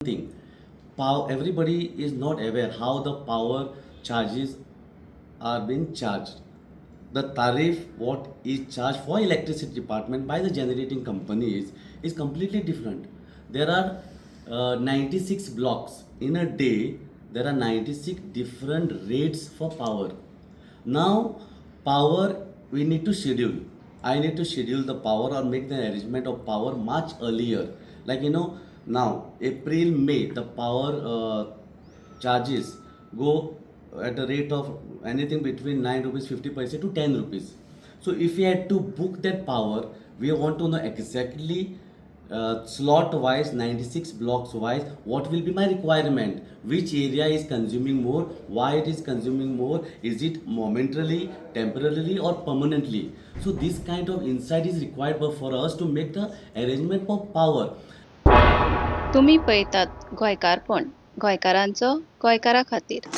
thing. Power, everybody is not aware how the power charges are being charged. The tariff what is charged for electricity department by the generating companies is completely different. There are 96 blocks in a day. There are 96 different rates for power. Now, power we need to schedule. I need to schedule the power or make the arrangement of power much earlier. Like now April, May, the power charges go at the rate of anything between 9 rupees 50 paise to 10 rupees. So if we had to book that power, we want to know exactly slot wise 96 blocks wise what will be my requirement, which area is consuming more, why it is consuming more, is it momentarily, temporarily or permanently. So this kind of insight is required for us to make the arrangement for power. तुम्ही पळयतात गोंयकारपण गोंयकारांचो गोंयकारा खातीर.